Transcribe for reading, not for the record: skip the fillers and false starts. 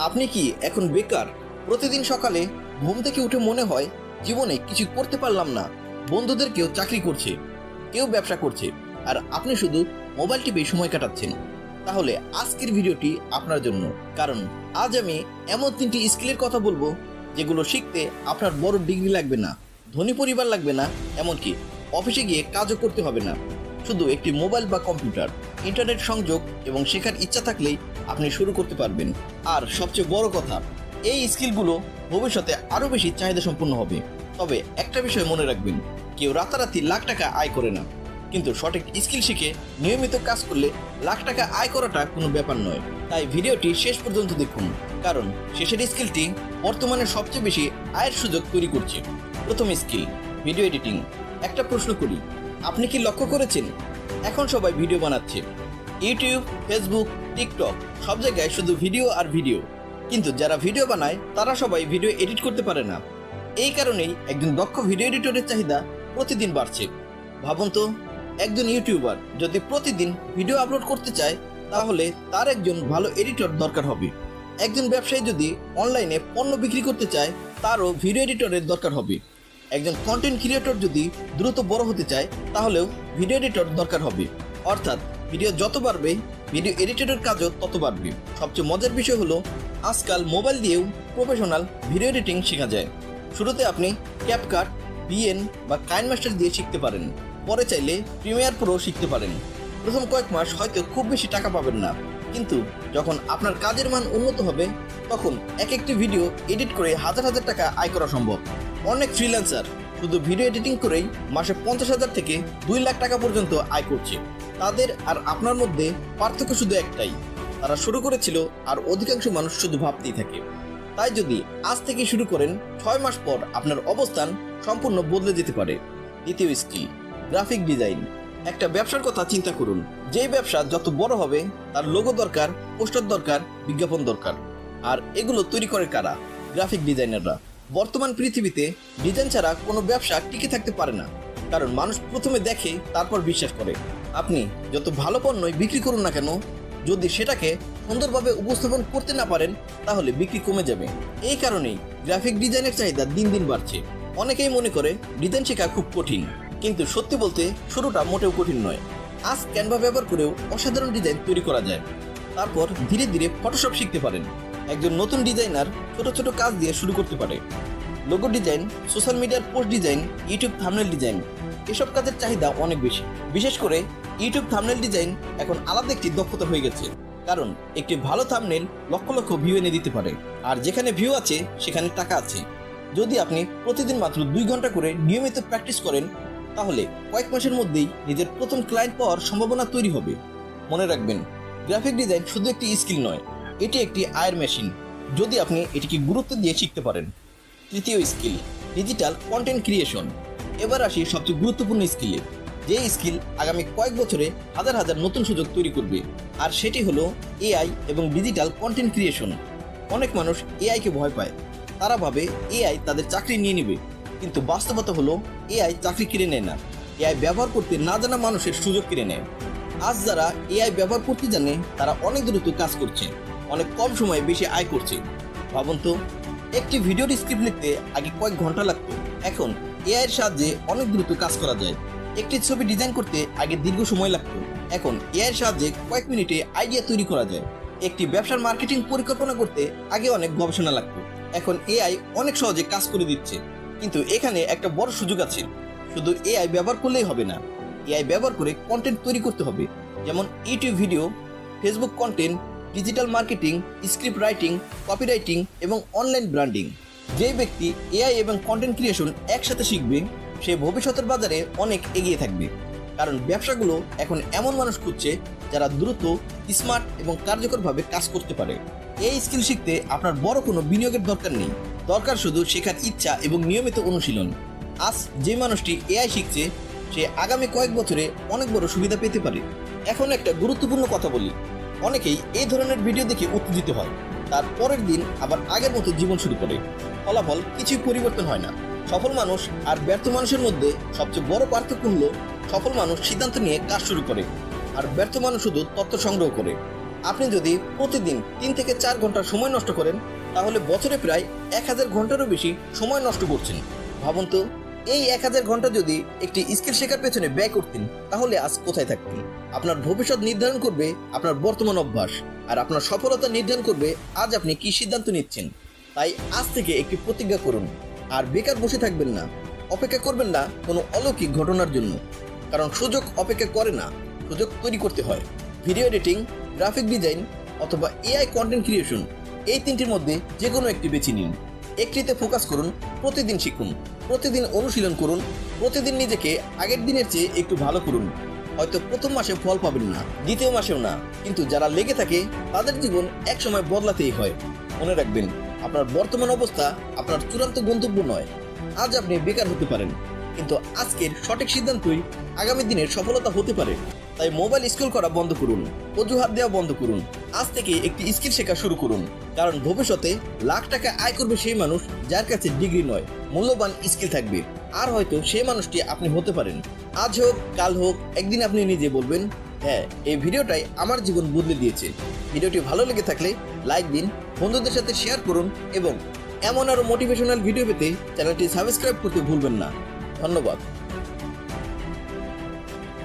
আপনি কি এখন বেকার? প্রতিদিন সকালে ঘুম থেকে উঠে মনে হয় জীবনে কিছু করতে পারলাম না। বন্ধুদের কেউ চাকরি করছে, কেউ ব্যবসা করছে, আর আপনি শুধু মোবাইল টিপে সময় কাটাচ্ছেন। তাহলে আজকের ভিডিওটি আপনার জন্য, কারণ আজ আমি এমন 3টি স্কিলের কথা বলবো যেগুলো শিখতে আপনার বড় ডিগ্রি লাগবে না, ধনী পরিবার লাগবে না, এমনকি অফিসে গিয়ে কাজও করতে হবে না। শুধু একটি মোবাইল বা কম্পিউটার, ইন্টারনেট সংযোগ এবং শেখার ইচ্ছা থাকলেই আপনি শুরু করতে পারবেন। আর সবচেয়ে বড় কথা, এই স্কিলগুলো ভবিষ্যতে আরও বেশি চাহিদা সম্পন্ন হবে। তবে একটা বিষয় মনে রাখবেন, কেউ রাতারাতি লাখ টাকা আয় করে না, কিন্তু সঠিক স্কিল শিখে নিয়মিত কাজ করলে লাখ টাকা আয় করাটা কোনো ব্যাপার নয়। তাই ভিডিওটি শেষ পর্যন্ত দেখুন, কারণ শেষের স্কিলটি বর্তমানে সবচেয়ে বেশি আয়ের সুযোগ তৈরি করছে। প্রথম স্কিল, ভিডিও এডিটিং। একটা প্রশ্ন করি, আপনি কি লক্ষ্য করেছেন এখন সবাই ভিডিও বানাচ্ছে? ইউটিউব, ফেসবুক, টিকটক, সব জায়গায় শুধু ভিডিও আর ভিডিও। কিন্তু যারা ভিডিও বানায় তারা সবাই ভিডিও এডিট করতে পারে না। এই কারণেই একজন দক্ষ ভিডিও এডিটরের চাহিদা প্রতিদিন বাড়ছে। ভাবুন তো, একজন ইউটিউবার যদি প্রতিদিন ভিডিও আপলোড করতে চায়, তাহলে তার একজন ভালো এডিটর দরকার হবে। একজন ব্যবসায়ী যদি অনলাইনে পণ্য বিক্রি করতে চায়, তারও ভিডিও এডিটরের দরকার হবে। একজন কন্টেন্ট ক্রিয়েটর যদি দ্রুত বড় হতে চায়, তাহলেও ভিডিও এডিটর দরকার হবে। অর্থাৎ ভিডিও যত বাড়বে, ভিডিও এডিটরের কাজও তত বাড়বে। সবচেয়ে মজার বিষয় হলো, আজকাল মোবাইল দিয়েও প্রফেশনাল ভিডিও এডিটিং শেখা যায়। শুরুতে আপনি ক্যাপকাট, ভিএন বা কাইনমাস্টার দিয়ে শিখতে পারেন, পরে চাইলে প্রিমিয়ার প্রো শিখতে পারেন। প্রথম কয়েক মাস হয়তো খুব বেশি টাকা পাবেন না, কিন্তু যখন আপনার কাজের মান উন্নত হবে, তখন এক একটি ভিডিও এডিট করে হাজার হাজার টাকা আয় করা সম্ভব। অনেক ফ্রিল্যান্সার শুধু ভিডিও এডিটিং করেই মাসে 50,000 থেকে 2 লাখ টাকা পর্যন্ত আয় করছে। তাদের আর আপনার মধ্যে পার্থক্য শুধু একটাই, তারা শুরু করেছিল, আর অধিকাংশ মানুষ শুধু ভাবতেই থাকে। তাই যদি আজ থেকে শুরু করেন, 6 মাস পর আপনার অবস্থান সম্পূর্ণ বদলে যেতে পারে। দ্বিতীয় স্কিল, গ্রাফিক ডিজাইন। একটা ব্যবসার কথা চিন্তা করুন, যেই ব্যবসা যত বড় হবে, তার লোগো দরকার, পোস্টার দরকার, বিজ্ঞাপন দরকার। আর এগুলো তৈরি করে কারা? গ্রাফিক ডিজাইনাররা। বর্তমান পৃথিবীতে ডিজাইন ছাড়া কোনো ব্যবসা টিকে থাকতে পারে না, কারণ মানুষ প্রথমে দেখে, তারপর বিশ্বাস করে। আপনি যত ভালো পণ্যই বিক্রি করুন না কেন, যদি সেটাকে সুন্দরভাবে উপস্থাপন করতে না পারেন, তাহলে বিক্রি কমে যাবে। এই কারণেই গ্রাফিক ডিজাইনের চাহিদা দিন দিন বাড়ছে। অনেকেই মনে করে ডিজাইন শেখা খুব কঠিন, কিন্তু সত্যি বলতে শুরুটা মোটেও কঠিন নয়। আজ ক্যানভা ব্যবহার করেও অসাধারণ ডিজাইন তৈরি করা যায়। তারপর ধীরে ধীরে ফটোশপ শিখতে পারেন। একজন নতুন ডিজাইনার ছোট ছোট কাজ দিয়ে শুরু করতে পারে। লোগো ডিজাইন, সোশ্যাল মিডিয়ার post design, YouTube thumbnail design, এসব কাজের চাহিদা অনেক বেশি। বিশেষ করে ইউটিউব থাম্বনেল ডিজাইন এখন আলাদা একটি দক্ষতা হয়ে গেছে, কারণ একটি ভালো থাম্বনেল লক্ষ লক্ষ ভিউ এনে দিতে পারে। আর যেখানে ভিউ আছে, সেখানে টাকা আছে। যদি আপনি প্রতিদিন মাত্র 2 ঘন্টা করে নিয়মিত প্র্যাকটিস করেন, তাহলে কয়েক মাসের মধ্যেই নিজের প্রথম ক্লায়েন্ট পাওয়ার সম্ভাবনা তৈরি হবে। মনে রাখবেন, গ্রাফিক ডিজাইন শুধু একটি স্কিল নয়, এটি একটি আয়ের মেশিন, যদি আপনি এটিকে গুরুত্ব দিয়ে শিখতে পারেন। তৃতীয় স্কিল, ডিজিটাল কন্টেন্ট ক্রিয়েশন। এবার আসি সবচেয়ে গুরুত্বপূর্ণ স্কিলে, যে স্কিল আগামী কয়েক বছরে হাজার হাজার নতুন সুযোগ তৈরি করবে, আর সেটি হলো এআই এবং ডিজিটাল কন্টেন্ট ক্রিয়েশন। অনেক মানুষ এআইকে ভয় পায়। তারা ভাবে এআই তাদের চাকরি নিয়ে নেবে, কিন্তু বাস্তবতা হলো এআই চাকরি কিনে নেয় না, এআই ব্যবহার করতে না জানা মানুষের সুযোগ কিনে নেয়। আজ যারা এআই ব্যবহার করতে জানে, তারা অনেক দ্রুত কাজ করছে, অনেক কম সময়ে বেশি আয় করছে। ভাবুন তো, একটি ভিডিওর স্ক্রিপ্ট লিখতে আগে কয়েক ঘন্টা লাগতো, এখন এআই এর সাহায্যে অনেক দ্রুত কাজ করা যায়। একটি ছবি ডিজাইন করতে আগে দীর্ঘ সময় লাগতো, এখন এআই এর সাহায্যে কয়েক মিনিটে আইডিয়া তৈরি করা যায়। একটি ব্যবসার মার্কেটিং পরিকল্পনা করতে আগে অনেক গবেষণা লাগতো, এখন এআই অনেক সহজে কাজ করে দিচ্ছে। কিন্তু এখানে একটা বড় সুযোগ আছে, শুধু এআই ব্যবহার করলেই হবে না, এআই ব্যবহার করে কন্টেন্ট তৈরি করতে হবে। যেমন YouTube video, Facebook content, digital marketing, script writing, copywriting এবং অনলাইন ব্র্যান্ডিং। যে ব্যক্তি এআই এবং কন্টেন্ট ক্রিয়েশন একসাথে শিখবে, সে ভবিষ্যতের বাজারে অনেক এগিয়ে থাকবে। কারণ ব্যবসাগুলো এখন এমন মানুষ খুঁজছে যারা দ্রুত, স্মার্ট এবং কার্যকরভাবে কাজ করতে পারে। এই স্কিল শিখতে আপনার বড় কোনো বিনিয়োগের দরকার নেই, দরকার শুধু শেখার ইচ্ছা এবং নিয়মিত অনুশীলন। আজ যে মানুষটি এআই শিখছে, সে আগামী কয়েক বছরে অনেক বড় সুবিধা পেতে পারে। এখন একটা গুরুত্বপূর্ণ কথা বলি, অনেকেই এই ধরনের ভিডিও দেখে উত্তেজিত হয়, তার পরের দিন আবার আগের মতো জীবন শুরু করে। ফলাফল কিছুই পরিবর্তন হয় না। সফল মানুষ আর ব্যর্থ মানুষের মধ্যে সবচেয়ে বড় পার্থক্য হলো, সফল মানুষ সিদ্ধান্ত নিয়ে কাজ শুরু করে, আর ব্যর্থ মানুষ শুধু তথ্য সংগ্রহ করে। আপনি যদি প্রতিদিন 3 থেকে 4 ঘন্টা সময় নষ্ট করেন তাহলে বছরে প্রায় 1000 ঘন্টারও বেশি সময় নষ্ট করছেন। ভাবুন তো, এই 1000 ঘন্টা যদি একটি স্কিল শেখার পেছনে ব্যয় করতেন তাহলে আজ কোথায় থাকতেন? আপনার ভবিষ্যৎ নির্ধারণ করবে আপনার বর্তমান অভ্যাস, আর আপনার সফলতা নির্ধারণ করবে আজ আপনি কি সিদ্ধান্ত নিচ্ছেন। তাই আজ থেকে একটি প্রতিজ্ঞা করুন, আর বেকার বসে থাকবেন না, অপেক্ষা করবেন না কোনো অলৌকিক ঘটনার জন্য। কারণ সুযোগ অপেক্ষা করে না, সুযোগ তৈরি করতে হয়। ভিডিও এডিটিং, গ্রাফিক ডিজাইন অথবা এআই কন্টেন্ট ক্রিয়েশন, এই তিনটির মধ্যে যে কোনো একটি বেছে নিন। একটিতে ফোকাস করুন, প্রতিদিন শিখুন, প্রতিদিন অনুশীলন করুন, প্রতিদিন নিজেকে আগের দিনের চেয়ে একটু ভালো করুন। হয়তো প্রথম মাসে ফল পাবেন না, দ্বিতীয় মাসেও না, কিন্তু যারা লেগে থাকে তাদের জীবন একসময় বদলাতেই হয়। মনে রাখবেন, আপনার বর্তমান অবস্থা আপনার চূড়ান্ত গন্তব্য নয়। আজ আপনি বেকার হতে পারেন, কিন্তু আজকের সঠিক সিদ্ধান্তই আগামী দিনের সফলতা হতে পারে। তাই মোবাইল স্ক্রল করা বন্ধ করুন, অজুহাত দেওয়া বন্ধ করুন। আজ থেকে একটি স্কিল শেখা শুরু করুন, কারণ ভবিষ্যতে লাখ টাকা আয় করবে সেই মানুষ যার কাছে ডিগ্রি নয়, মূল্যবান স্কিল থাকবে। আর হয়তো সেই মানুষটি আপনি হতে পারেন। আজ হোক কাল হোক, একদিন আপনি নিজে বলবেন, হ্যাঁ, এই ভিডিওটাই আমার জীবন বদলে দিয়েছে। ভিডিওটি ভালো লেগে থাকলে লাইক দিন, বন্ধুদের সাথে শেয়ার করুন, এবং এমন আরো মোটিভেশনাল ভিডিও পেতে চ্যানেলটি সাবস্ক্রাইব করতে ভুলবেন না। ধন্যবাদ।